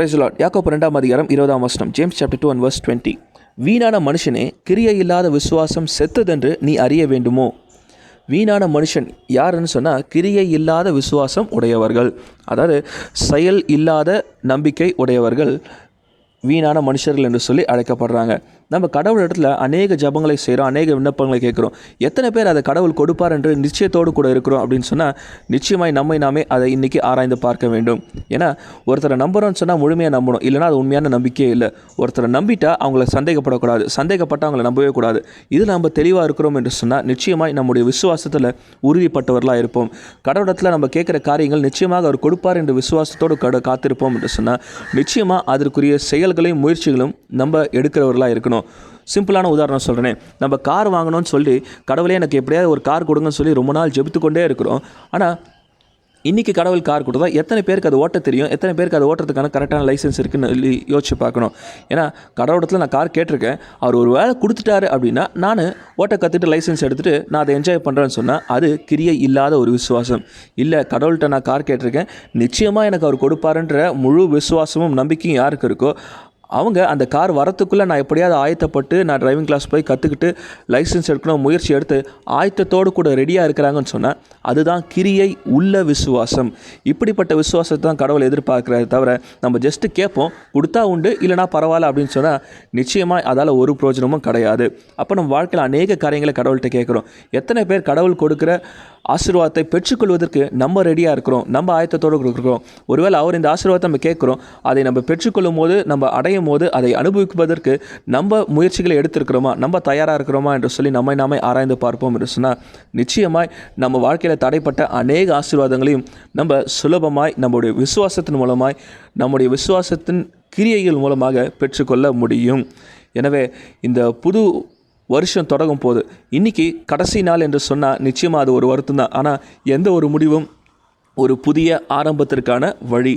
Praise the Lord. யாக்கோபு 2 அதிகாரம் 20 வசனம். James chapter 2 and verse 20. வீணான மனுஷனே, கிரியை இல்லாத விசுவாசம் செத்ததென்று நீ அறிய வேண்டுமோ. வீணான மனுஷன் யாருன்னு சொன்னால், கிரியை இல்லாத விசுவாசம் உடையவர்கள், அதாவது செயல் இல்லாத நம்பிக்கை உடையவர்கள் வீணான மனுஷர்கள் என்று சொல்லி அழைக்கப்படுறாங்க. நம்ம கடவுள் இடத்துல அநேக ஜபங்களை செய்கிறோம், அநேக விண்ணப்பங்களை கேட்குறோம். எத்தனை பேர் அதை கடவுள் கொடுப்பார் என்று நிச்சயத்தோடு கூட இருக்கிறோம் அப்படின்னு சொன்னால், நிச்சயமாய் நம்மை நாமே அதை இன்றைக்கி ஆராய்ந்து பார்க்க வேண்டும். ஏன்னா ஒருத்தரை நம்புகிறோன்னு சொன்னால் முழுமையாக நம்பணும், இல்லைனா அது உண்மையான நம்பிக்கையே இல்லை. ஒருத்தரை நம்பிட்டா அவங்கள சந்தேகப்படக்கூடாது, சந்தேகப்பட்டால் அவங்கள நம்பவே கூடாது. இதில் நம்ம தெளிவாக இருக்கிறோம் என்று சொன்னால் நிச்சயமாய் நம்முடைய விசுவாசத்தில் உறுதிப்பட்டவர்களாக இருப்போம். கடவுளத்தில் நம்ம கேட்குற காரியங்கள் நிச்சயமாக அவர் கொடுப்பார் என்று விசுவாசத்தோடு காத்திருப்போம் என்று சொன்னால் நிச்சயமாக அதற்குரிய செயல்களையும் முயற்சிகளும் நம்ம எடுக்கிறவர்களாக இருக்கணும். சிம்பிளான உதாரணம் சொல்கிறேன். நம்ம கார் வாங்கணும்னு சொல்லி கடவுளே எனக்கு எப்படியாவது ஒரு கார் கொடுங்கன்னு சொல்லி ரொம்ப நாள் ஜெபித்துக்கொண்டே இருக்கிறோம். ஆனால் இன்றைக்கி கடவுள் கார் கொடுத்தா எத்தனை பேருக்கு அது ஓட்ட தெரியும், எத்தனை பேருக்கு அது ஓட்டுறதுக்கான கரெக்டான லைசன்ஸ் இருக்குன்னு யோசிச்சு பார்க்கணும். ஏன்னா கடவுளத்தில் நான் கார் கேட்டிருக்கேன், அவர் ஒரு வேலை கொடுத்துட்டாரு அப்படின்னா நான் ஓட்ட கற்றுட்டு லைசன்ஸ் எடுத்துகிட்டு நான் அதை என்ஜாய் பண்ணுறேன்னு சொன்னால் அது கிரியை இல்லாத ஒரு விசுவாசம் இல்லை. கடவுள்கிட்ட நான் கார் கேட்டிருக்கேன், நிச்சயமாக எனக்கு அவர் கொடுப்பாருன்ற முழு விசுவாசமும் நம்பிக்கையும் யாருக்கு இருக்கோ அவங்க அந்த கார் வரத்துக்குள்ளே நான் எப்படியாவது ஆயத்தப்பட்டு நான் டிரைவிங் கிளாஸ் போய் கற்றுக்கிட்டு லைசன்ஸ் எடுக்கணும் முயற்சி எடுத்து ஆயத்தத்தோடு கூட ரெடியாக இருக்கிறாங்கன்னு சொன்னால் அதுதான் கிரியை உள்ள விசுவாசம். இப்படிப்பட்ட விசுவாசத்தை தான் கடவுள் எதிர்பார்க்குறாரு. தவிர நம்ம ஜஸ்ட்டு கேட்போம், கொடுத்தா உண்டு இல்லைனா பரவாயில்ல அப்படின்னு சொன்னால் நிச்சயமாக அதால் ஒரு பிரயோஜனமும் கிடையாது. அப்போ நம்ம வாழ்க்கையில் அநேக காரியங்களை கடவுள்கிட்ட கேட்குறோம். எத்தனை பேர் கடவுள் கொடுக்குற ஆசீர்வாதத்தை பெற்றுக்கொள்வதற்கு நம்ம ரெடியாக இருக்கிறோம், நம்ம ஆயத்தத்தோடு கொடுக்குறோம். ஒருவேளை அவர் இந்த ஆசீர்வாதத்தை நம்ம கேட்குறோம், அதை நம்ம பெற்றுக்கொள்ளும் போது நம்ம அடையும் போது அதை அனுபவிப்பதற்கு நம்ம முயற்சிகளை எடுத்திருக்கிறோமா, நம்ம தயாராக இருக்கிறோமா என்று சொல்லி நம்மை நாமே ஆராய்ந்து பார்ப்போம் என்று சொன்னால் நிச்சயமாய் நம்ம வாழ்க்கையில் தடைப்பட்ட அநேக ஆசீர்வாதங்களையும் நம்ம சுலபமாய் நம்முடைய விசுவாசத்தின் மூலமாய் நம்முடைய விசுவாசத்தின் கிரியைகள் மூலமாக பெற்றுக்கொள்ள முடியும். எனவே இந்த புது வருஷம் தொடங்கும் போது இன்றைக்கி கடைசி நாள் என்று சொன்னால் நிச்சயமாக அது ஒரு வருத்தம் தான். ஆனால் எந்த ஒரு முடிவும் ஒரு புதிய ஆரம்பத்திற்கான வழி.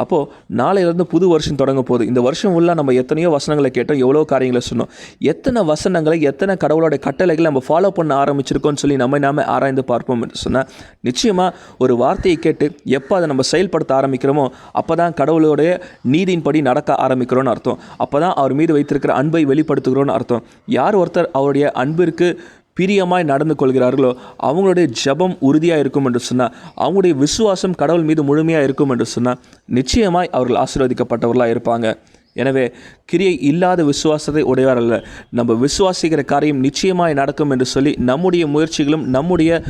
அப்போது நாளையிலேருந்து புது வருஷம் தொடங்க போகுது. இந்த வருஷம் உள்ள நம்ம எத்தனையோ வசனங்களை கேட்டோம், எவ்வளோ காரியங்களை சொன்னோம். எத்தனை வசனங்களை எத்தனை கடவுளோட கட்டளைகளை நம்ம ஃபாலோ பண்ண ஆரம்பிச்சிருக்கோன்னு சொல்லி நம்ம ஆராய்ந்து பார்ப்போம் என்று சொன்னால் நிச்சயமாக ஒரு வார்த்தையை கேட்டு எப்போ அதை நம்ம செயல்படுத்த ஆரம்பிக்கிறோமோ அப்போ தான் கடவுளுடைய நீதியின்படி நடக்க ஆரம்பிக்கிறோன்னு அர்த்தம். அப்போ தான் அவர் மீது வைத்திருக்கிற அன்பை வெளிப்படுத்துகிறோன்னு அர்த்தம். யார் ஒருத்தர் அவருடைய அன்பிற்கு பிரியமாய் நடந்து கொள்கிறார்களோ அவங்களுடைய ஜபம் உறுதியாக இருக்கும் என்று சொன்னால், அவங்களுடைய விசுவாசம் கடவுள் மீது முழுமையாக இருக்கும் என்று சொன்னால் நிச்சயமாய் அவர்கள் ஆசீர்வதிக்கப்பட்டவர்களாக இருப்பாங்க. எனவே கிரியை இல்லாத விசுவாசத்தை உடையவர் அல்ல. நம்ம விசுவாசிக்கிற காரியம் நிச்சயமாய் நடக்கும் என்று சொல்லி நம்முடைய முயற்சிகளும் நம்முடைய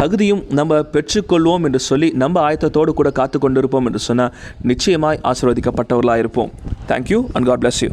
தகுதியும் நம்ம பெற்றுக்கொள்வோம் என்று சொல்லி நம்ம ஆயத்தத்தோடு கூட காத்து கொண்டிருப்போம் என்று சொன்னால் நிச்சயமாய் ஆசீர்வதிக்கப்பட்டவர்களாக இருப்போம். Thank you and God bless you.